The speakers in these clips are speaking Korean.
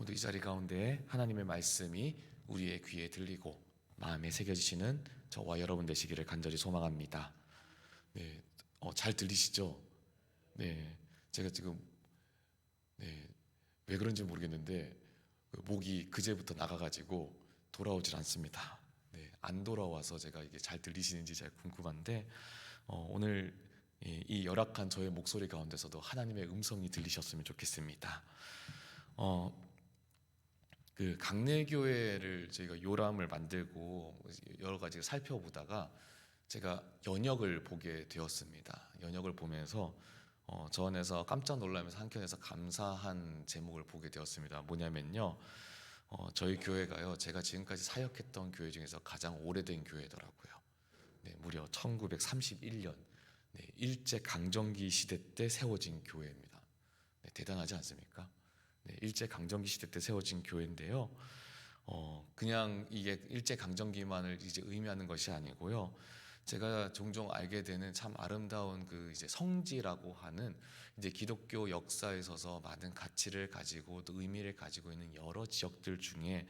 오늘도 이 자리 가운데 하나님의 말씀이 우리의 귀에 들리고 마음에 새겨지시는 저와 여러분 되시기를 간절히 소망합니다. 네, 잘 들리시죠? 네, 제가 지금 왜 그런지 모르겠는데 목이 그제부터 나가가지고 돌아오질 않습니다. 안 돌아와서 제가 이게 잘 들리시는지 잘 궁금한데 오늘 이 열악한 저의 목소리 가운데서도 하나님의 음성이 들리셨으면 좋겠습니다. 그 강내교회를 저희가 요람을 만들고 여러 가지 살펴보다가 제가 연역을 보게 되었습니다. 연역을 보면서 저 안에서 깜짝 놀라면서 한켠에서 감사한 제목을 보게 되었습니다. 뭐냐면요, 저희 교회가요, 제가 지금까지 사역했던 교회 중에서 가장 오래된 교회더라고요. 무려 1931년 일제 강점기 시대 때 세워진 교회입니다. 대단하지 않습니까? 일제 강점기 시대 때 세워진 교회인데요. 그냥 이게 일제 강점기만을 이제 의미하는 것이 아니고요. 제가 종종 알게 되는 참 아름다운 그 이제 성지라고 하는 이제 기독교 역사에 있어서 많은 가치를 가지고 또 의미를 가지고 있는 여러 지역들 중에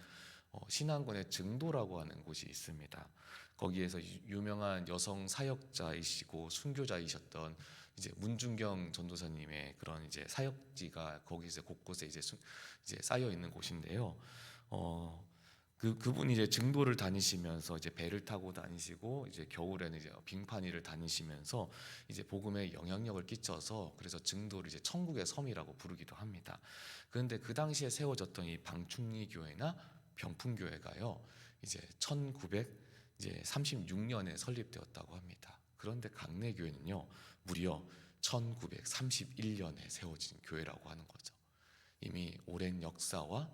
신안군의 증도라고 하는 곳이 있습니다. 거기에서 유명한 여성 사역자이시고 순교자이셨던 이제 문중경 전도사님의 그런 이제 사역지가 거기서 곳곳에 이제 쌓여 있는 곳인데요. 그분이 이제 증도를 다니시면서 이제 배를 타고 다니시고 이제 겨울에는 이제 빙판이를 다니시면서 이제 복음에 영향력을 끼쳐서 그래서 증도를 이제 천국의 섬이라고 부르기도 합니다. 그런데 그 당시에 세워졌던 이 방충리 교회나 병풍교회가요, 이제 1936년에 설립되었다고 합니다. 그런데 강내교회는요, 무려 1931년에 세워진 교회라고 하는 거죠. 이미 오랜 역사와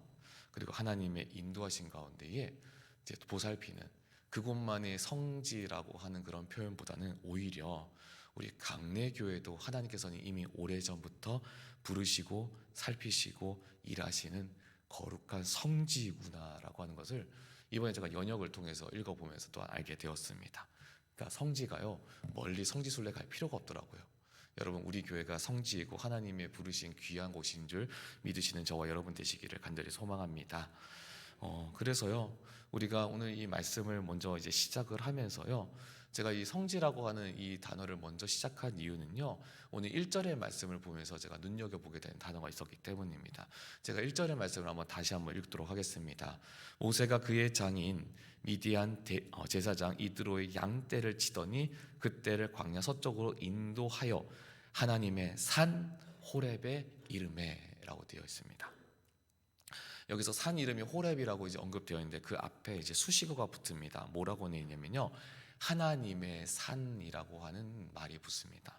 그리고 하나님의 인도하신 가운데에 이제 보살피는 그곳만의 성지라고 하는 그런 표현보다는 오히려 우리 강내교회도 하나님께서는 이미 오래전부터 부르시고 살피시고 일하시는 거룩한 성지구나라고 하는 것을 이번에 제가 연역을 통해서 읽어보면서 또 알게 되었습니다. 그러니까 성지가요, 멀리 성지순례 갈 필요가 없더라고요. 여러분, 우리 교회가 성지이고 하나님의 부르신 귀한 곳인 줄 믿으시는 저와 여러분 되시기를 간절히 소망합니다. 그래서요, 우리가 오늘 이 말씀을 먼저 이제 시작을 하면서요, 제가 이 성지라고 하는 이 단어를 먼저 시작한 이유는요, 오늘 1절의 말씀을 보면서 제가 눈여겨보게 된 단어가 있었기 때문입니다. 제가 1절의 말씀을 다시 한번 읽도록 하겠습니다. 모세가 그의 장인 미디안 제사장 이드로의 양떼를 치더니 그떼를 광야 서쪽으로 인도하여 하나님의 산 호렙에 이르매라고 되어 있습니다. 여기서 산 이름이 호렙이라고 이제 언급되어 있는데 그 앞에 이제 수식어가 붙습니다. 뭐라고 되어 있냐면요, 하나님의 산이라고 하는 말이 붙습니다.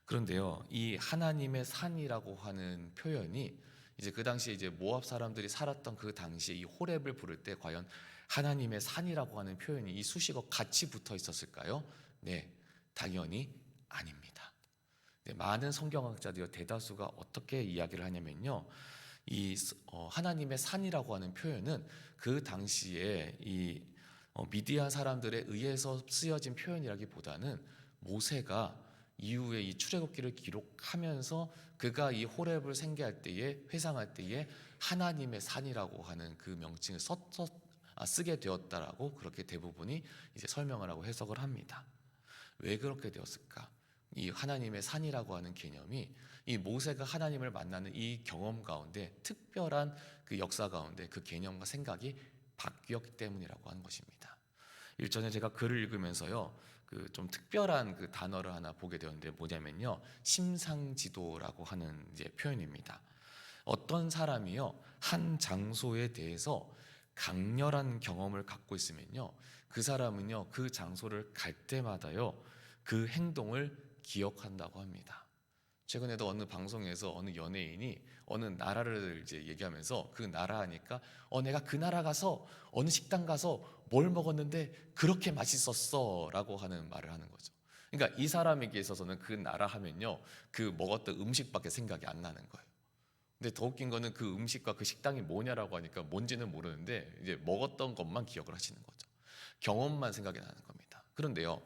그런데요, 이 하나님의 산이라고 하는 표현이 이제 그 당시에 이제 모압 사람들이 살았던 그 당시에 이 호렙을 부를 때 과연 하나님의 산이라고 하는 표현이 이 수식어 같이 붙어 있었을까요? 네, 당연히 아닙니다. 많은 성경학자들이 대다수가 어떻게 이야기를 하냐면요, 이 하나님의 산이라고 하는 표현은 그 당시에 이 미디안 사람들에 의해서 쓰여진 표현이라기보다는 모세가 이후에 이 출애굽기를 기록하면서 그가 이 호렙을 생계할 때에 회상할 때에 하나님의 산이라고 하는 그 명칭을 쓰게 되었다라고 그렇게 대부분이 이제 설명을 하고 해석을 합니다. 왜 그렇게 되었을까? 이 하나님의 산이라고 하는 개념이 이 모세가 하나님을 만나는 이 경험 가운데 특별한 그 역사 가운데 그 개념과 생각이 바뀌었기 때문이라고 하는 것입니다. 일전에 제가 글을 읽으면서요, 그 좀 특별한 그 단어를 하나 보게 되었는데 뭐냐면요, 심상지도라고 하는 이제 표현입니다. 어떤 사람이요, 한 장소에 대해서 강렬한 경험을 갖고 있으면요, 그 사람은요 그 장소를 갈 때마다요 그 행동을 기억한다고 합니다. 최근에도 어느 방송에서 어느 연예인이 어느 나라를 이제 얘기하면서 그 나라 하니까 내가 그 나라 가서 어느 식당 가서 뭘 먹었는데 그렇게 맛있었어 라고 하는 말을 하는 거죠. 그러니까 이 사람에게 있어서는 그 나라 하면요 그 먹었던 음식밖에 생각이 안 나는 거예요. 근데 더 웃긴 거는 그 음식과 그 식당이 뭐냐라고 하니까 뭔지는 모르는데 이제 먹었던 것만 기억을 하시는 거죠. 경험만 생각이 나는 겁니다. 그런데요,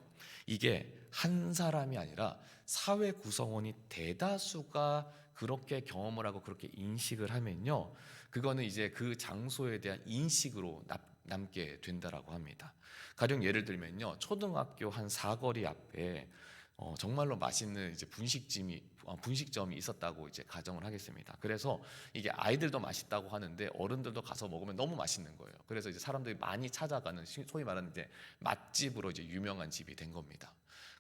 이게 한 사람이 아니라 사회 구성원이 대다수가 그렇게 경험을 하고 그렇게 인식을 하면요, 그거는 이제 그 장소에 대한 인식으로 남게 된다라고 합니다. 가령 예를 들면요, 초등학교 한 사거리 앞에 정말로 맛있는 이제 분식점이 있었다고 이제 가정을 하겠습니다. 그래서 이게 아이들도 맛있다고 하는데 어른들도 가서 먹으면 너무 맛있는 거예요. 그래서 이제 사람들이 많이 찾아가는 소위 말하는 이제 맛집으로 이제 유명한 집이 된 겁니다.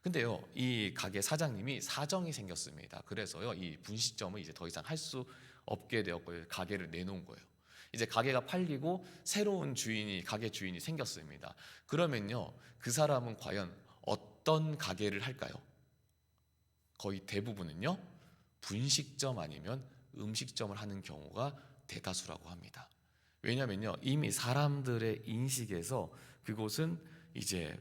근데요, 이 가게 사장님이 사정이 생겼습니다. 그래서요, 이 분식점을 이제 더 이상 할 수 없게 되었고요, 가게를 내놓은 거예요. 이제 가게가 팔리고 새로운 가게 주인이 생겼습니다. 그러면요, 그 사람은 과연 어떤 가게를 할까요? 거의 대부분은요, 분식점 아니면 음식점을 하는 경우가 대다수라고 합니다. 왜냐면요, 이미 사람들의 인식에서 그곳은 이제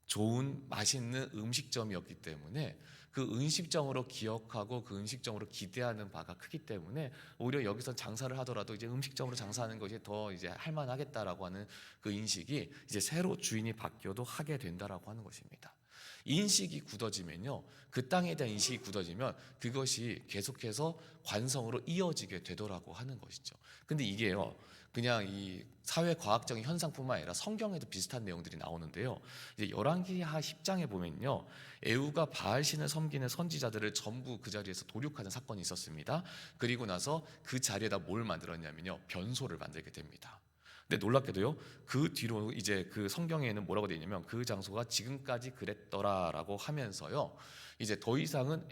좋은 맛있는 음식점이었기 때문에 그 음식점으로 기억하고 그 음식점으로 기대하는 바가 크기 때문에 오히려 여기서 장사를 하더라도 이제 음식점으로 장사하는 것이 더 이제 할만하겠다라고 하는 그 인식이 이제 새로 주인이 바뀌어도 하게 된다라고 하는 것입니다. 인식이 굳어지면요, 그 땅에 대한 인식이 굳어지면 그것이 계속해서 관성으로 이어지게 되더라고 하는 것이죠. 근데 이게요, 그냥 이 사회과학적인 현상뿐만 아니라 성경에도 비슷한 내용들이 나오는데요, 이제 열왕기하 10장에 보면요, 에후가 바알신을 섬기는 선지자들을 전부 그 자리에서 도륙하는 사건이 있었습니다. 그리고 나서 그 자리에다 뭘 만들었냐면요, 변소를 만들게 됩니다. 근데 놀랍게도요, 그 뒤로 이제 그 성경에는 뭐라고 되어 있냐면 그 장소가 지금까지 그랬더라라고 하면서요, 이제 더 이상은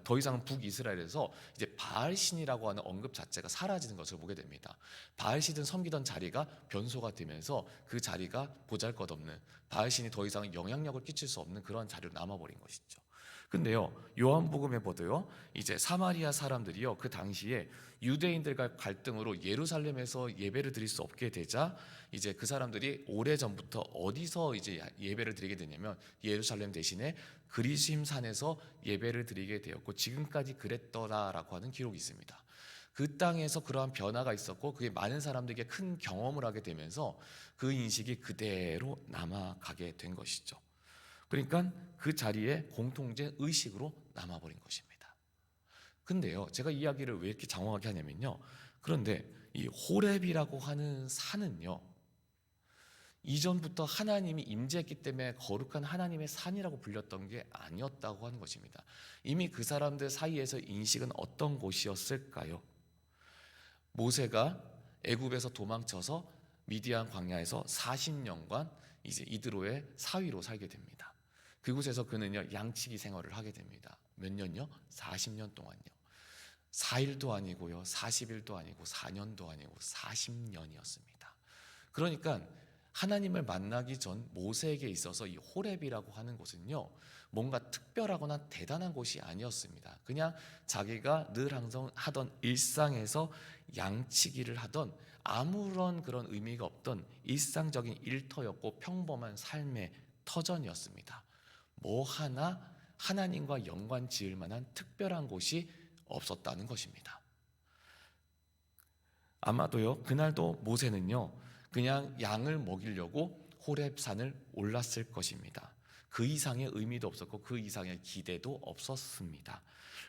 더 이상은 북이스라엘에서 이제 바알신이라고 하는 언급 자체가 사라지는 것을 보게 됩니다. 바알신을 섬기던 자리가 변소가 되면서 그 자리가 보잘것없는, 바알신이 더 이상 영향력을 끼칠 수 없는 그런 자리로 남아버린 것이죠. 근데요, 요한복음에 보도요, 이제 사마리아 사람들이요, 그 당시에 유대인들과 갈등으로 예루살렘에서 예배를 드릴 수 없게 되자 이제 그 사람들이 오래전부터 어디서 이제 예배를 드리게 되냐면 예루살렘 대신에 그리심 산에서 예배를 드리게 되었고 지금까지 그랬더라라고 하는 기록이 있습니다. 그 땅에서 그러한 변화가 있었고 그게 많은 사람들에게 큰 경험을 하게 되면서 그 인식이 그대로 남아가게 된 것이죠. 그러니까 그 자리에 공통된 의식으로 남아버린 것입니다. 근데요, 제가 이야기를 왜 이렇게 장황하게 하냐면요, 그런데 이 호렙이라고 하는 산은요, 이전부터 하나님이 임재했기 때문에 거룩한 하나님의 산이라고 불렸던 게 아니었다고 하는 것입니다. 이미 그 사람들 사이에서 인식은 어떤 곳이었을까요? 모세가 애굽에서 도망쳐서 미디안 광야에서 40년간 이제 이드로의 사위로 살게 됩니다. 그곳에서 그는요, 양치기 생활을 하게 됩니다. 몇 년요? 40년 동안요. 4일도 아니고요, 40일도 아니고 4년도 아니고 40년이었습니다. 그러니까 하나님을 만나기 전 모세에게 있어서 이 호렙이라고 하는 곳은요, 뭔가 특별하거나 대단한 곳이 아니었습니다. 그냥 자기가 늘 항상 하던 일상에서 양치기를 하던 아무런 그런 의미가 없던 일상적인 일터였고 평범한 삶의 터전이었습니다. 뭐 하나 하나님과 연관 지을 만한 특별한 곳이 없었다는 것입니다. 아마도요, 그날도 모세는요, 그냥 양을 먹이려고 호렙산을 올랐을 것입니다. 그 이상의 의미도 없었고 그 이상의 기대도 없었습니다.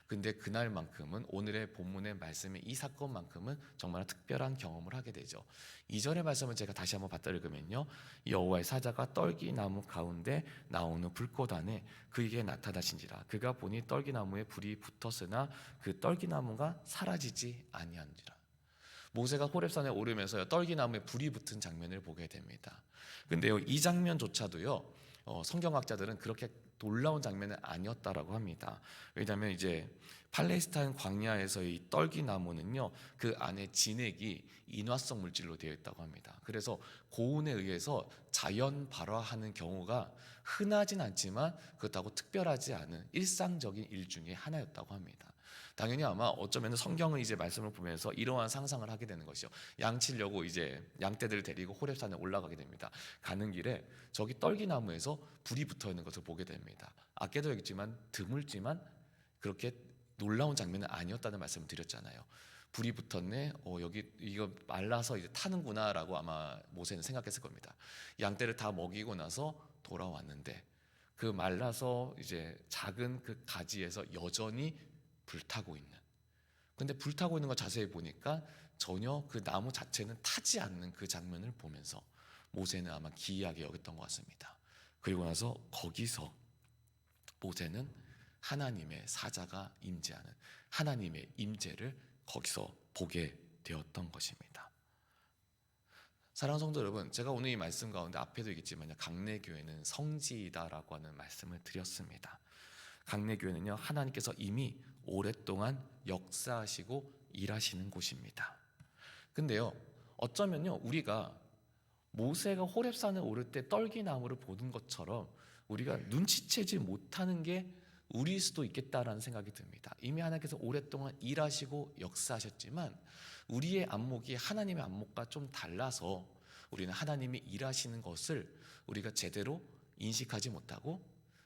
근데 그날만큼은, 오늘의 본문의 말씀의 이 사건만큼은 정말 특별한 경험을 하게 되죠. 2절의 말씀을 제가 다시 한번 받들어 읽으면요, 여호와의 사자가 떨기나무 가운데 나오는 불꽃 안에 그에게 나타나신지라. 그가 보니 떨기나무에 불이 붙었으나 그 떨기나무가 사라지지 아니한지라. 모세가 호렙산에 오르면서 떨기나무에 불이 붙은 장면을 보게 됩니다. 근데요, 이 장면조차도요, 성경학자들은 그렇게 놀라운 장면은 아니었다라고 합니다. 왜냐하면 이제 팔레스타인 광야에서의 이 떨기나무는요, 그 안에 진액이 인화성 물질로 되어 있다고 합니다. 그래서 고온에 의해서 자연 발화하는 경우가 흔하진 않지만 그렇다고 특별하지 않은 일상적인 일 중에 하나였다고 합니다. 당연히 아마 어쩌면 성경을 이제 말씀을 보면서 이러한 상상을 하게 되는 것이요. 양치려고 이제 양떼들을 데리고 호렙산에 올라가게 됩니다. 가는 길에 저기 떨기나무에서 불이 붙어 있는 것을 보게 됩니다. 아까도 얘기했지만 드물지만 그렇게 놀라운 장면은 아니었다는 말씀을 드렸잖아요. 불이 붙었네. 여기 이거 말라서 이제 타는구나라고 아마 모세는 생각했을 겁니다. 양떼를 다 먹이고 나서 돌아왔는데 그 말라서 이제 작은 그 가지에서 여전히 불타고 있는. 근데 불타고 있는 거 자세히 보니까 전혀 그 나무 자체는 타지 않는 그 장면을 보면서 모세는 아마 기이하게 여겼던 것 같습니다. 그리고 나서 거기서 모세는 하나님의 사자가 임재하는 하나님의 임재를 거기서 보게 되었던 것입니다. 사랑하는 성도 여러분, 제가 오늘 이 말씀 가운데 앞에도 얘기했지만 강내교회는 성지이다라고 하는 말씀을 드렸습니다. 강내교회는요, 하나님께서 이미 오랫동안 역사하시고 일하시는 곳입니다. 근데요, 어쩌면요, 우리가 모세가 호렙산에 오를 때 떨기나무를 보는 것처럼 우리가 눈치채지 못하는 게 우리일 수도 있겠다라는 생각이 듭니다. 이미 하나님께서 오랫동안 일하시고 역사하셨지만 우리의 안목이 하나님의 안목과 좀 달라서 우리는 하나님이 일하시는 것을 우리가 제대로 인식하지 못하고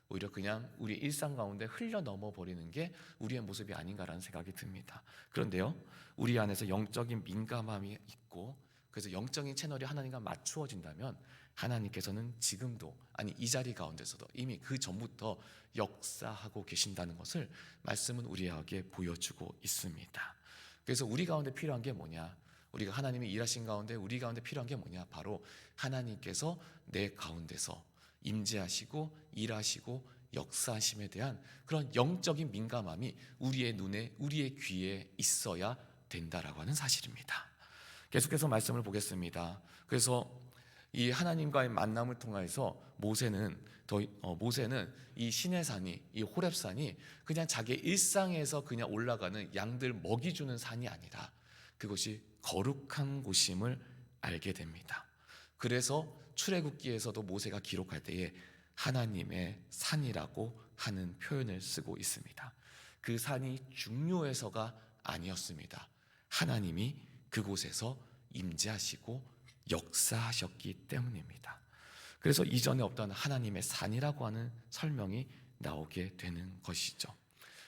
오히려 그냥 우리 일상 가운데 흘려 넘어 버리는 게 우리의 모습이 아닌가라는 생각이 듭니다. 그런데요, 우리 안에서 영적인 민감함이 있고 그래서 영적인 채널이 하나님과 맞추어진다면 하나님께서는 지금도, 아니 이 자리 가운데서도 이미 그 전부터 역사하고 계신다는 것을 말씀은 우리에게 보여주고 있습니다. 그래서 우리 가운데 필요한 게 뭐냐? 우리가 하나님이 일하신 가운데 우리 가운데 필요한 게 뭐냐? 바로 하나님께서 내 가운데서 임재하시고 일하시고 역사하심에 대한 그런 영적인 민감함이 우리의 눈에, 우리의 귀에 있어야 된다라고 하는 사실입니다. 계속해서 말씀을 보겠습니다. 그래서 이 하나님과의 만남을 통해서 모세는 이 시내산이, 이 호렙산이 그냥 자기 일상에서 그냥 올라가는 양들 먹이 주는 산이 아니라 그것이 거룩한 곳임을 알게 됩니다. 그래서 출애굽기에서도 모세가 기록할 때에 하나님의 산이라고 하는 표현을 쓰고 있습니다. 그 산이 중요해서가 아니었습니다. 하나님이 그곳에서 임재하시고 역사하셨기 때문입니다. 그래서 이전에 없던 하나님의 산이라고 하는 설명이 나오게 되는 것이죠.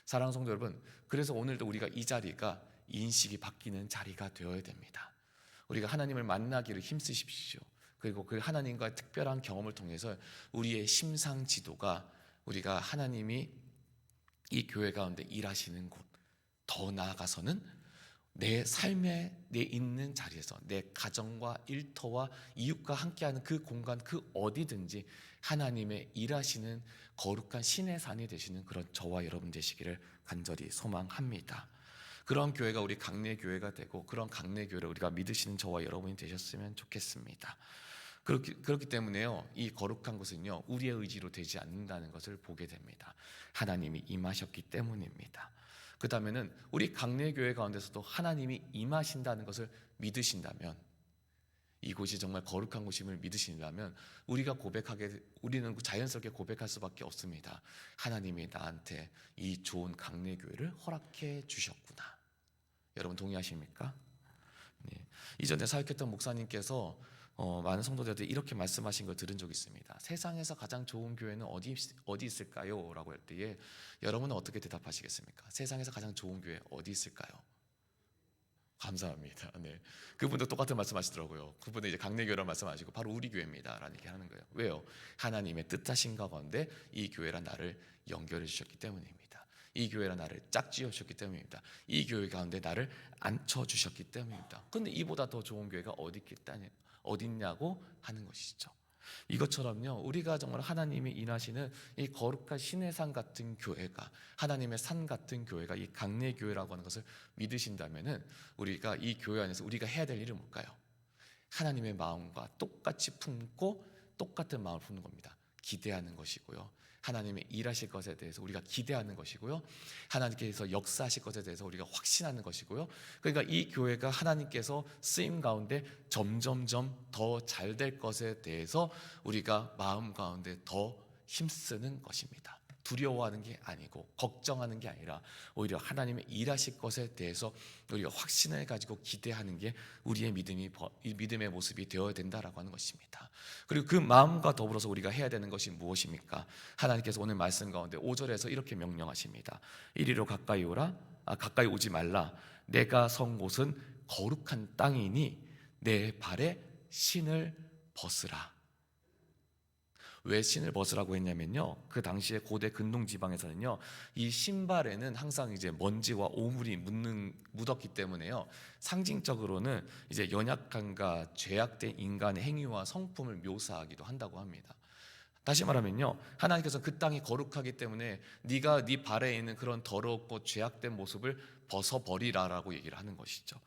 사랑하는 성도 여러분, 그래서 오늘도 우리가 이 자리가 인식이 바뀌는 자리가 되어야 됩니다. 우리가 하나님을 만나기를 힘쓰십시오. 그리고 그 하나님과의 특별한 경험을 통해서 우리의 심상 지도가 우리가 하나님이 이 교회 가운데 일하시는 곳, 더 나아가서는 내 삶에 내 있는 자리에서 내 가정과 일터와 이웃과 함께하는 그 공간 그 어디든지 하나님의 일하시는 거룩한 신의 산이 되시는 그런 저와 여러분 되시기를 간절히 소망합니다. 그런 교회가 우리 강내교회가 되고 그런 강내교회를 우리가 믿으시는 저와 여러분이 되셨으면 좋겠습니다. 그렇기 때문에요, 이 거룩한 곳은요 우리의 의지로 되지 않는다는 것을 보게 됩니다. 하나님이 임하셨기 때문입니다. 그 다음에는 우리 강내교회 가운데서도 하나님이 임하신다는 것을 믿으신다면, 이곳이 정말 거룩한 곳임을 믿으신다면 우리는 자연스럽게 고백할 수밖에 없습니다. 하나님이 나한테 이 좋은 강내교회를 허락해 주셨구나. 여러분 동의하십니까? 네. 이전에 사역했던 목사님께서 많은 성도들한테 이렇게 말씀하신 걸 들은 적이 있습니다. 세상에서 가장 좋은 교회는 어디 있을까요? 라고 할 때에 여러분은 어떻게 대답하시겠습니까? 세상에서 가장 좋은 교회 어디 있을까요? 감사합니다. 네. 그분도 똑같은 말씀하시더라고요. 그분은 이제 강내교회라는 말씀하시고 바로 우리 교회입니다 라는 얘기 하는 거예요. 왜요? 하나님의 뜻하신 가운데 이 교회랑 나를 연결해 주셨기 때문입니다. 이 교회랑 나를 짝지어 주셨기 때문입니다. 이 교회 가운데 나를 앉혀 주셨기 때문입니다. 근데 이보다 더 좋은 교회가 어디 있냐고 하는 것이죠. 이것처럼요, 우리가 정말 하나님이 일하시는 이 거룩한 신의 산 같은 교회가, 하나님의 산 같은 교회가 이 강내교회라고 하는 것을 믿으신다면은 우리가 이 교회 안에서 우리가 해야 될 일은 뭘까요? 하나님의 마음과 똑같이 품고 똑같은 마음을 품는 겁니다. 기대하는 것이고요, 하나님의 일하실 것에 대해서 우리가 기대하는 것이고요, 하나님께서 역사하실 것에 대해서 우리가 확신하는 것이고요. 그러니까 이 교회가 하나님께서 쓰임 가운데 점점점 더 잘 될 것에 대해서 우리가 마음 가운데 더 힘쓰는 것입니다. 두려워하는 게 아니고 걱정하는 게 아니라 오히려 하나님의 일하실 것에 대해서 우리가 확신을 가지고 기대하는 게 우리의 믿음의 모습이 되어야 된다라고 하는 것입니다. 그리고 그 마음과 더불어서 우리가 해야 되는 것이 무엇입니까? 하나님께서 오늘 말씀 가운데 5절에서 이렇게 명령하십니다. 이리로 가까이 오지 말라. 내가 선 곳은 거룩한 땅이니 내 발에 신을 벗으라. 왜 신을 벗으라고 했냐면요, 그 당시에 고대 근동 지방에서는요, 이 신발에는 항상 이제 먼지와 오물이 묻었기 때문에요, 상징적으로는 이제 연약함과 죄악된 인간의 행위와 성품을 묘사하기도 한다고 합니다. 다시 말하면요, 하나님께서 그 땅이 거룩하기 때문에 네가 네 발에 있는 그런 더럽고 죄악된 모습을 벗어버리라라고 얘기를 하는 것이죠.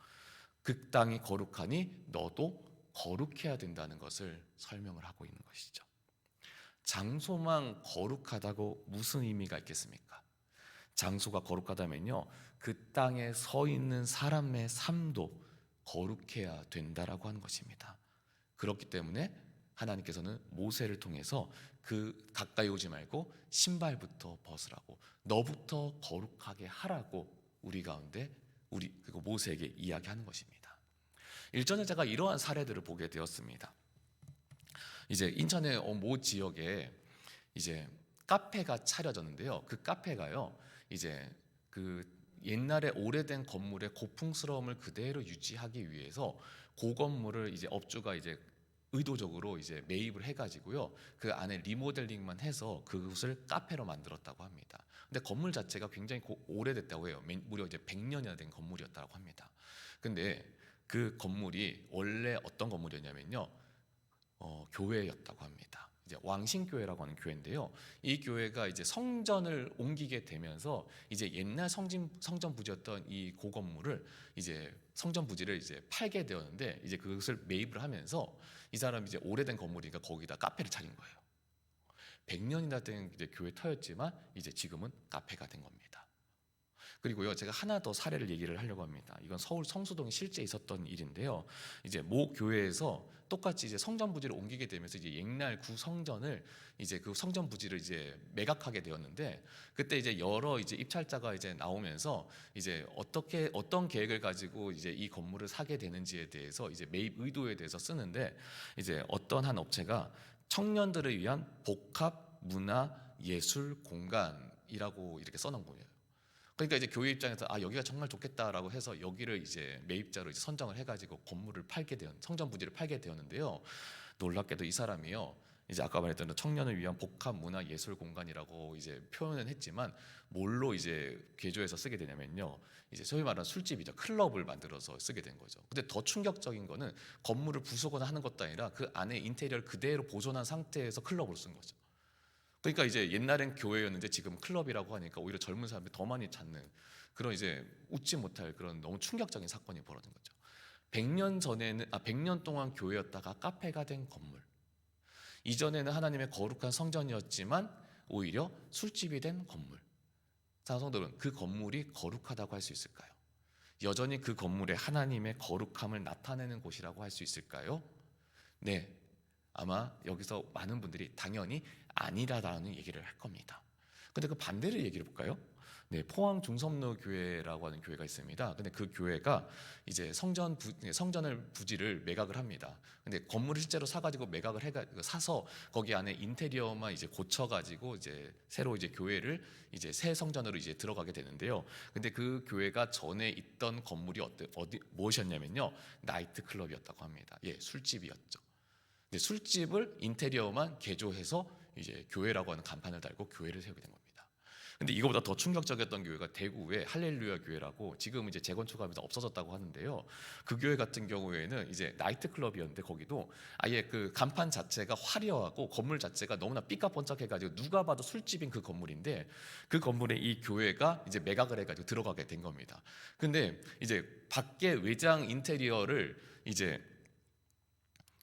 그 땅이 거룩하니 너도 거룩해야 된다는 것을 설명을 하고 있는 것이죠. 장소만 거룩하다고 무슨 의미가 있겠습니까? 장소가 거룩하다면요, 그 땅에 서 있는 사람의 삶도 거룩해야 된다라고 하는 것입니다. 그렇기 때문에 하나님께서는 모세를 통해서 그 가까이 오지 말고 신발부터 벗으라고, 너부터 거룩하게 하라고 우리 가운데 그리고 모세에게 이야기하는 것입니다. 일전에 제가 이러한 사례들을 보게 되었습니다. 이제 인천의 모 지역에 이제 카페가 차려졌는데요. 그 카페가요, 이제 그 옛날에 오래된 건물의 고풍스러움을 그대로 유지하기 위해서 그 건물을 이제 업주가 이제 의도적으로 이제 매입을 해가지고요, 그 안에 리모델링만 해서 그곳을 카페로 만들었다고 합니다. 근데 건물 자체가 굉장히 오래됐다고 해요. 무려 이제 100년이나 된 건물이었다고 합니다. 근데 그 건물이 원래 어떤 건물이었냐면요, 교회였다고 합니다. 이제 왕신교회라고 하는 교회인데요. 이 교회가 이제 성전을 옮기게 되면서 이제 옛날 성전 부지였던 이 고건물을 이제 성전 부지를 이제 팔게 되었는데, 이제 그것을 매입을 하면서 이 사람이 이제 오래된 건물이니까 거기다 카페를 차린 거예요. 100년이나 된 이제 교회 터였지만 이제 지금은 카페가 된 겁니다. 그리고요, 제가 하나 더 사례를 얘기를 하려고 합니다. 이건 서울 성수동에 실제 있었던 일인데요. 이제 모 교회에서 똑같이 이제 성전 부지를 옮기게 되면서 이제 옛날 구성전을 이제 그 성전 부지를 이제 매각하게 되었는데, 그때 이제 여러 이제 입찰자가 이제 나오면서 이제 어떤 계획을 가지고 이제 이 건물을 사게 되는지에 대해서 이제 매입 의도에 대해서 쓰는데, 이제 어떤 한 업체가 청년들을 위한 복합 문화 예술 공간이라고 이렇게 써놓은 거예요. 그러니까 이제 교회 입장에서 여기가 정말 좋겠다라고 해서 여기를 이제 매입자로 이제 선정을 해가지고 건물을 성전 부지를 팔게 되었는데요. 놀랍게도 이 사람이요, 이제 아까 말했던 청년을 위한 복합 문화 예술 공간이라고 이제 표현은 했지만 뭘로 이제 개조해서 쓰게 되냐면요, 이제 소위 말하는 술집이죠. 클럽을 만들어서 쓰게 된 거죠. 근데 더 충격적인 거는 건물을 부수거나 하는 것도 아니라 그 안에 인테리어를 그대로 보존한 상태에서 클럽을 쓴 거죠. 그러니까 이제 옛날엔 교회였는데 지금 클럽이라고 하니까 오히려 젊은 사람들이 더 많이 찾는 그런, 이제 웃지 못할 그런 너무 충격적인 사건이 벌어진 거죠. 100년 동안 교회였다가 카페가 된 건물. 이전에는 하나님의 거룩한 성전이었지만 오히려 술집이 된 건물. 성도들은 그 건물이 거룩하다고 할 수 있을까요? 여전히 그 건물에 하나님의 거룩함을 나타내는 곳이라고 할 수 있을까요? 네, 아마 여기서 많은 분들이 당연히 아니라는 얘기를 할 겁니다. 근데 그 반대를 얘기해 볼까요? 네, 포항 중섬로 교회라고 하는 교회가 있습니다. 근데 그 교회가 이제 성전을 부지를 매각을 합니다. 근데 건물을 실제로 사가지고 사서 거기 안에 인테리어만 이제 고쳐가지고 이제 새로 이제 교회를 이제 새 성전으로 이제 들어가게 되는데요. 근데 그 교회가 전에 있던 건물이 무엇이었냐면요, 나이트 클럽이었다고 합니다. 예, 술집이었죠. 근데 술집을 인테리어만 개조해서 이제 교회라고 하는 간판을 달고 교회를 세우게 된 겁니다. 근데 이거보다 더 충격적이었던 교회가 대구의 할렐루야 교회라고, 지금 이제 재건축하면서 없어졌다고 하는데요. 그 교회 같은 경우에는 이제 나이트 클럽이었는데 거기도 아예 그 간판 자체가 화려하고 건물 자체가 너무나 삐까번쩍해가지고 누가 봐도 술집인 그 건물인데, 그 건물에 이 교회가 이제 매각을 해가지고 들어가게 된 겁니다. 근데 이제 밖에 외장 인테리어를 이제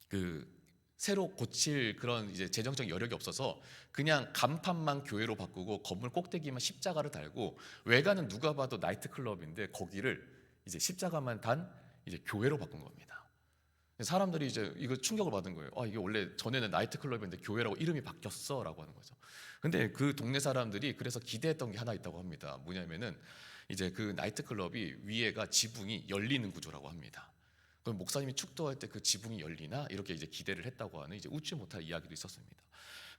그 새로 고칠 그런 이제 재정적 여력이 없어서 그냥 간판만 교회로 바꾸고 건물 꼭대기만 십자가를 달고, 외관은 누가 봐도 나이트클럽인데 거기를 이제 십자가만 단 이제 교회로 바꾼 겁니다. 사람들이 이제 이거 충격을 받은 거예요. 이게 원래 전에는 나이트클럽인데 교회라고 이름이 바뀌었어라고 하는 거죠. 근데 그 동네 사람들이 그래서 기대했던 게 하나 있다고 합니다. 뭐냐면은 이제 그 나이트클럽이 위에가 지붕이 열리는 구조라고 합니다. 그럼 목사님이 축도할 때 그 지붕이 열리나 이렇게 이제 기대를 했다고 하는 이제 웃지 못할 이야기도 있었습니다.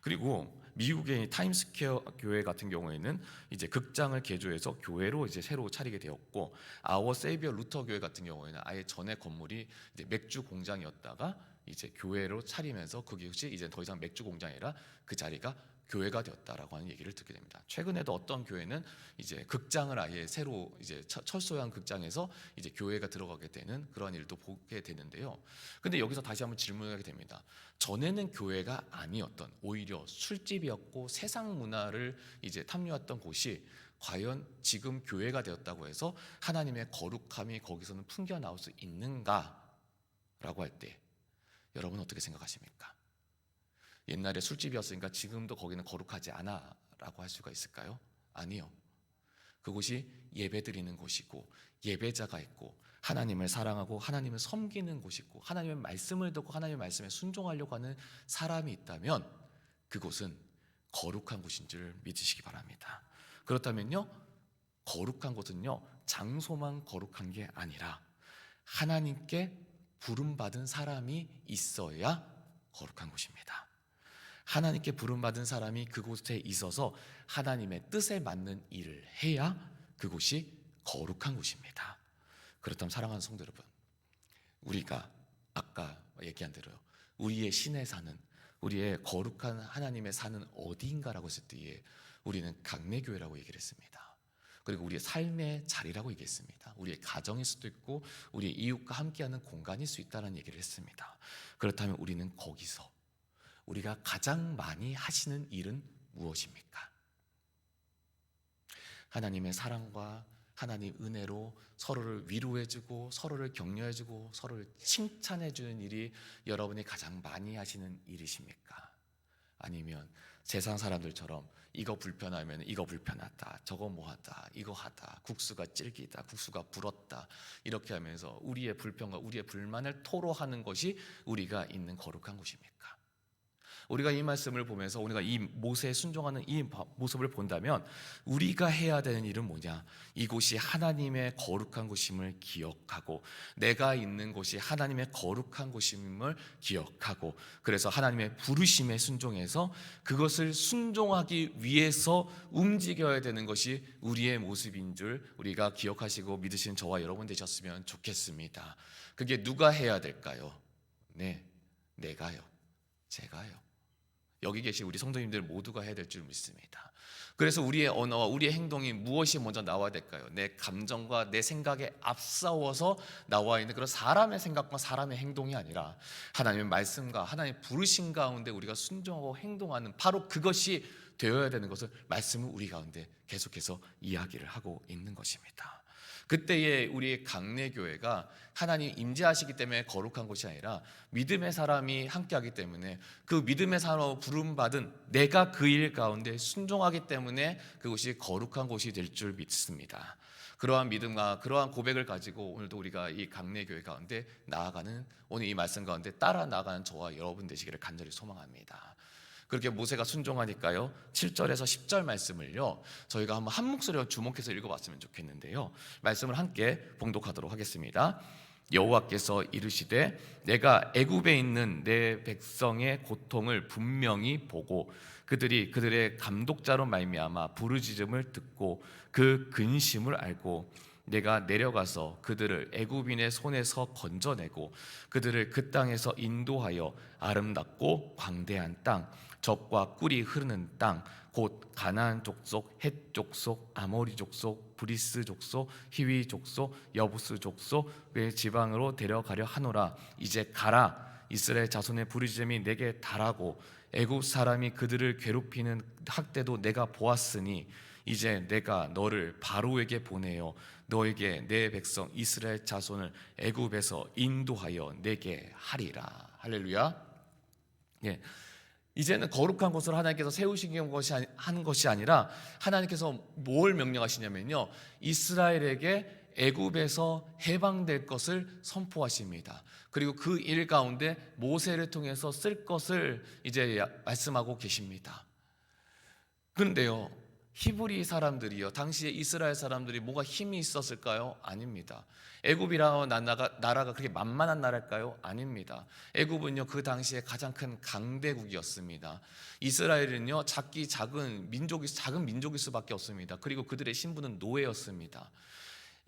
그리고 미국의 타임스퀘어 교회 같은 경우에는 이제 극장을 개조해서 교회로 이제 새로 차리게 되었고, 아워 세이비어 루터 교회 같은 경우에는 아예 전에 건물이 이제 맥주 공장이었다가 이제 교회로 차리면서 그것이 이제 더 이상 맥주 공장이 아니라 그 자리가 교회가 되었다라고 하는 얘기를 듣게 됩니다. 최근에도 어떤 교회는 이제 극장을 아예 새로 이제 철소형 극장에서 이제 교회가 들어가게 되는 그런 일도 보게 되는데요. 근데 여기서 다시 한번 질문하게 됩니다. 전에는 교회가 아니었던 오히려 술집이었고 세상 문화를 이제 탐유했던 곳이 과연 지금 교회가 되었다고 해서 하나님의 거룩함이 거기서는 풍겨 나올 수 있는가라고 할 때 여러분 어떻게 생각하십니까? 옛날에 술집이었으니까 지금도 거기는 거룩하지 않아 라고 할 수가 있을까요? 아니요. 그곳이 예배드리는 곳이고 예배자가 있고 하나님을 사랑하고 하나님을 섬기는 곳이고 하나님의 말씀을 듣고 하나님의 말씀에 순종하려고 하는 사람이 있다면 그곳은 거룩한 곳인 줄 믿으시기 바랍니다. 그렇다면요, 거룩한 곳은요 장소만 거룩한 게 아니라 하나님께 부름받은 사람이 있어야 거룩한 곳입니다. 하나님께 부름받은 사람이 그곳에 있어서 하나님의 뜻에 맞는 일을 해야 그곳이 거룩한 곳입니다. 그렇다면 사랑하는 성도 여러분, 우리가 아까 얘기한 대로요, 우리의 신의 산은, 우리의 거룩한 하나님의 산은 어디인가라고 했을 때에 우리는 강내교회라고 얘기를 했습니다. 그리고 우리의 삶의 자리라고 얘기했습니다. 우리의 가정일 수도 있고 우리의 이웃과 함께하는 공간일 수 있다는 얘기를 했습니다. 그렇다면 우리는 거기서 우리가 가장 많이 하시는 일은 무엇입니까? 하나님의 사랑과 하나님 은혜로 서로를 위로해주고 서로를 격려해주고 서로를 칭찬해주는 일이 여러분이 가장 많이 하시는 일이십니까? 아니면 세상 사람들처럼 이거 불편하면 이거 불편하다, 저거 뭐하다, 이거 하다, 국수가 질기다, 국수가 불었다, 이렇게 하면서 우리의 불평과 우리의 불만을 토로하는 것이 우리가 있는 거룩한 곳입니까? 우리가 이 말씀을 보면서 우리가 이 모세에 순종하는 이 모습을 본다면 우리가 해야 되는 일은 뭐냐? 이곳이 하나님의 거룩한 곳임을 기억하고 내가 있는 곳이 하나님의 거룩한 곳임을 기억하고 그래서 하나님의 부르심에 순종해서 그것을 순종하기 위해서 움직여야 되는 것이 우리의 모습인 줄 우리가 기억하시고 믿으시는 저와 여러분 되셨으면 좋겠습니다. 그게 누가 해야 될까요? 네, 내가요. 제가요. 여기 계신 우리 성도님들 모두가 해야 될 줄 믿습니다. 그래서 우리의 언어와 우리의 행동이 무엇이 먼저 나와야 될까요? 내 감정과 내 생각에 앞서워서 나와 있는 그런 사람의 생각과 사람의 행동이 아니라 하나님의 말씀과 하나님의 부르심 가운데 우리가 순종하고 행동하는 바로 그것이 되어야 되는 것을 말씀은 우리 가운데 계속해서 이야기를 하고 있는 것입니다. 그때의 우리의 강내교회가 하나님 임재하시기 때문에 거룩한 곳이 아니라 믿음의 사람이 함께하기 때문에 그 믿음의 사람으로 부름받은 내가 그 일 가운데 순종하기 때문에 그곳이 거룩한 곳이 될 줄 믿습니다. 그러한 믿음과 그러한 고백을 가지고 오늘도 우리가 이 강내교회 가운데 나아가는 오늘 이 말씀 가운데 따라 나가는 저와 여러분 되시기를 간절히 소망합니다. 그렇게 모세가 순종하니까요 7절에서 10절 말씀을요 저희가 한번 한 목소리로 주목해서 읽어봤으면 좋겠는데요, 말씀을 함께 봉독하도록 하겠습니다. 여호와께서 이르시되 내가 애굽에 있는 내 백성의 고통을 분명히 보고 그들의 감독자로 말미암아 부르짖음을 듣고 그 근심을 알고 내가 내려가서 그들을 애굽인의 손에서 건져내고 그들을 그 땅에서 인도하여 아름답고 광대한 땅, 젖과 꿀이 흐르는 땅, 곧 가나안 족속, 헷 족속, 아모리 족속, 브리스 족속, 히위 족속, 여부스 족속의 지방으로 데려가려 하노라. 이제 가라. 이스라엘 자손의 부르짖음이 내게 달하고 애굽 사람이 그들을 괴롭히는 학대도 내가 보았으니 이제 내가 너를 바로에게 보내어 너에게 내 백성 이스라엘 자손을 애굽에서 인도하여 내게 하리라. 할렐루야. 예. 이제는 거룩한 곳을 하나님께서 세우시는 것이 아니라 하나님께서 뭘 명령하시냐면요, 이스라엘에게 애굽에서 해방될 것을 선포하십니다. 그리고 그 일 가운데 모세를 통해서 쓸 것을 이제 말씀하고 계십니다. 그런데요, 히브리 사람들이요, 당시에 이스라엘 사람들이 뭐가 힘이 있었을까요? 아닙니다. 애굽이라는 나라가 그렇게 만만한 나라일까요? 아닙니다. 애굽은요, 그 당시에 가장 큰 강대국이었습니다. 이스라엘은요, 작은 민족일 수밖에 없습니다. 그리고 그들의 신분은 노예였습니다.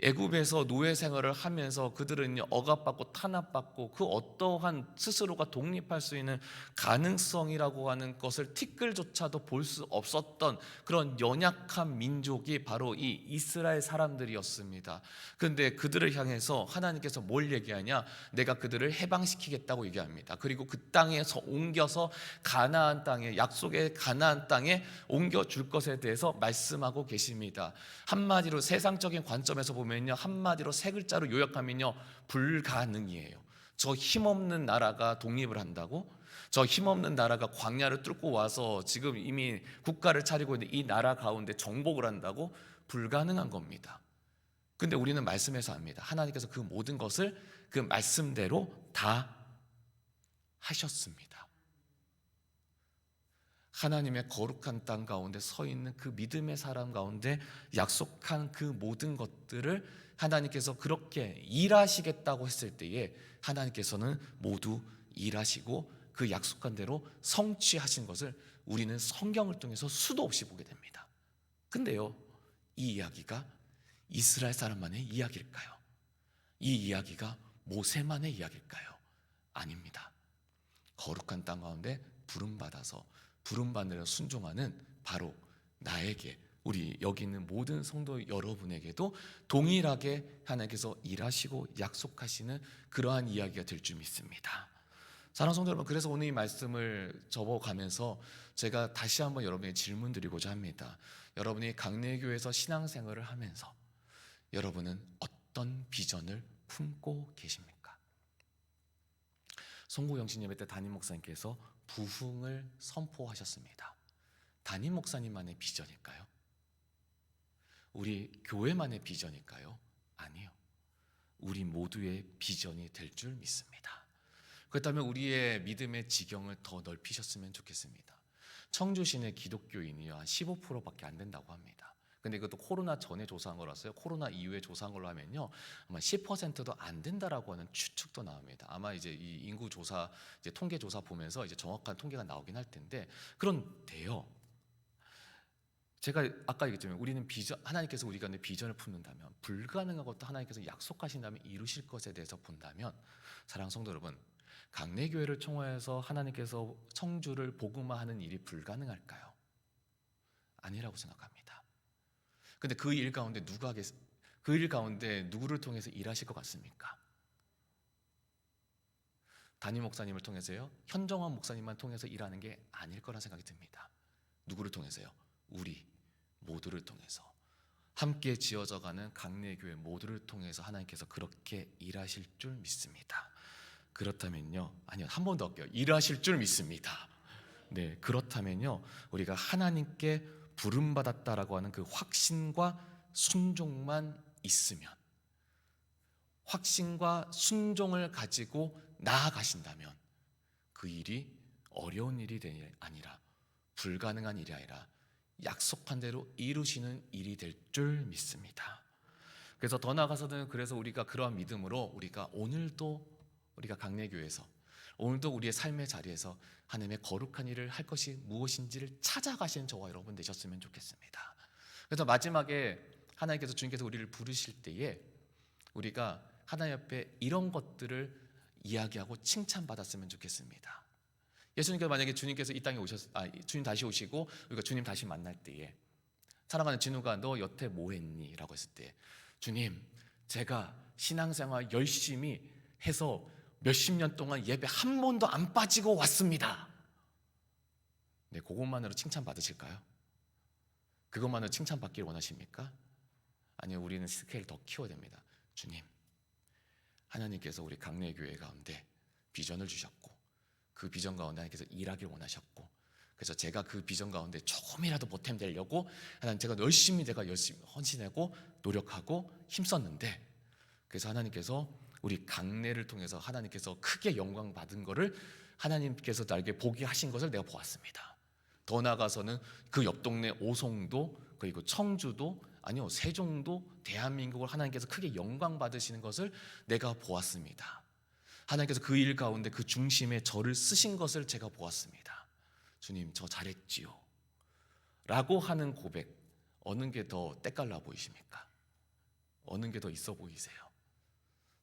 애굽에서 노예 생활을 하면서 그들은 억압받고 탄압받고 그 어떠한 스스로가 독립할 수 있는 가능성이라고 하는 것을 티끌조차도 볼 수 없었던 그런 연약한 민족이 바로 이 이스라엘 사람들이었습니다. 그런데 그들을 향해서 하나님께서 뭘 얘기하냐? 내가 그들을 해방시키겠다고 얘기합니다. 그리고 그 땅에서 옮겨서 가나안 땅에, 약속의 가나안 땅에 옮겨줄 것에 대해서 말씀하고 계십니다. 한마디로 세상적인 관점에서 보면요, 한마디로 세 글자로 요약하면요, 불가능이에요. 저 힘없는 나라가 독립을 한다고? 저 힘없는 나라가 광야를 뚫고 와서 지금 이미 국가를 차리고 있는 이 나라 가운데 정복을 한다고? 불가능한 겁니다. 근데 우리는 말씀에서 압니다. 하나님께서 그 모든 것을 그 말씀대로 다 하셨습니다. 하나님의 거룩한 땅 가운데 서 있는 그 믿음의 사람 가운데 약속한 그 모든 것들을 하나님께서 그렇게 일하시겠다고 했을 때에 하나님께서는 모두 일하시고 그 약속한 대로 성취하신 것을 우리는 성경을 통해서 수도 없이 보게 됩니다. 근데요, 이 이야기가 이스라엘 사람만의 이야기일까요? 이 이야기가 모세만의 이야기일까요? 아닙니다. 거룩한 땅 가운데 부름받아서 부름받으려 순종하는 바로 나에게, 우리 여기 있는 모든 성도 여러분에게도 동일하게 하나님께서 일하시고 약속하시는 그러한 이야기가 될 줄 믿습니다. 사랑하는 성도 여러분, 그래서 오늘 이 말씀을 접어가면서 제가 다시 한번 여러분에게 질문 드리고자 합니다. 여러분이 강례교회에서 신앙생활을 하면서 여러분은 어떤 비전을 품고 계십니까? 송구영신 예배 때 담임 목사님께서 부흥을 선포하셨습니다. 담임 목사님만의 비전일까요? 우리 교회만의 비전일까요? 아니요. 우리 모두의 비전이 될 줄 믿습니다. 그렇다면 우리의 믿음의 지경을 더 넓히셨으면 좋겠습니다. 청주 시내 기독교인이요, 한 15%밖에 안 된다고 합니다. 근데 이것도 코로나 전에 조사한 거라서요. 코로나 이후에 조사한 걸로 하면요, 아마 10%도 안 된다라고 하는 추측도 나옵니다. 아마 이제 이 인구 조사, 이제 통계 조사 보면서 이제 정확한 통계가 나오긴 할 텐데, 그런데요, 제가 아까 얘기했지만 우리는 비전, 하나님께서 우리가 내 비전을 품는다면, 불가능한 것도 하나님께서 약속하신다면 이루실 것에 대해서 본다면, 사랑하는 성도 여러분, 강례교회를 통해서 하나님께서 청주를 복음화하는 일이 불가능할까요? 아니라고 생각합니다. 근데 그 일 가운데 그 일 가운데 누구를 통해서 일하실 것 같습니까? 담임 목사님을 통해서요? 현정환 목사님만 통해서 일하는 게 아닐 거란 생각이 듭니다. 누구를 통해서요? 우리 모두를 통해서, 함께 지어져가는 강례교회 모두를 통해서 하나님께서 그렇게 일하실 줄 믿습니다. 그렇다면요, 아니요, 한 번 더 할게요. 일하실 줄 믿습니다. 네, 그렇다면요, 우리가 하나님께 부름받았다라고 하는 그 확신과 순종만 있으면, 확신과 순종을 가지고 나아가신다면 그 일이 어려운 일이 아니라, 불가능한 일이 아니라 약속한 대로 이루시는 일이 될 줄 믿습니다. 그래서 더 나아가서는, 그래서 우리가 그러한 믿음으로 우리가 오늘도 우리가 강례교회에서 오늘도 우리의 삶의 자리에서 하나님의 거룩한 일을 할 것이 무엇인지를 찾아가시는 저와 여러분 되셨으면 좋겠습니다. 그래서 마지막에 하나님께서, 주님께서 우리를 부르실 때에 우리가 하나님 앞에 이런 것들을 이야기하고 칭찬받았으면 좋겠습니다. 예수님께서 만약에 주님께서 이 땅에 주님 다시 오시고 우리가 주님 다시 만날 때에, 사랑하는 진우가 너 여태 뭐 했니? 라고 했을 때, 주님, 제가 신앙생활 열심히 해서 몇십 년 동안 예배 한 번도 안 빠지고 왔습니다. 네, 그것만으로 칭찬받으실까요? 그것만으로 칭찬받기를 원하십니까? 아니요, 우리는 스케일을 더 키워야 됩니다. 주님, 하나님께서 우리 강례교회 가운데 비전을 주셨고 그 비전 가운데 하나님께서 일하길 원하셨고, 그래서 제가 그 비전 가운데 조금이라도 보탬 되려고 하나님, 제가 열심히 헌신하고 노력하고 힘썼는데, 그래서 하나님께서 우리 강례를 통해서 하나님께서 크게 영광 받은 것을, 하나님께서 나에게 보게 하신 것을 내가 보았습니다. 더 나아가서는 그 옆 동네 오송도 그리고 청주도 아니요 세종도 대한민국을 하나님께서 크게 영광 받으시는 것을 내가 보았습니다. 하나님께서 그 일 가운데 그 중심에 저를 쓰신 것을 제가 보았습니다. 주님 저 잘했지요 라고 하는 고백, 어느 게 더 때깔나 보이십니까? 어느 게 더 있어 보이세요?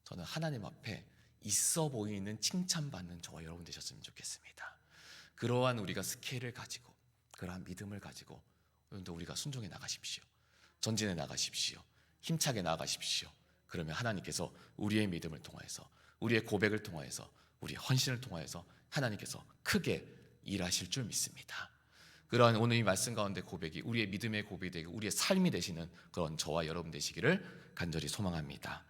저는 하나님 앞에 있어 보이는 칭찬받는 저와 여러분 되셨으면 좋겠습니다. 그러한 우리가 스케일을 가지고, 그러한 믿음을 가지고 오늘도 우리가 순종해 나가십시오. 전진해 나가십시오. 힘차게 나가십시오. 그러면 하나님께서 우리의 믿음을 통하여서, 우리의 고백을 통하여서, 우리의 헌신을 통하여서 하나님께서 크게 일하실 줄 믿습니다. 그러한 오늘 이 말씀 가운데 고백이 우리의 믿음의 고백이 되고 우리의 삶이 되시는 그런 저와 여러분 되시기를 간절히 소망합니다.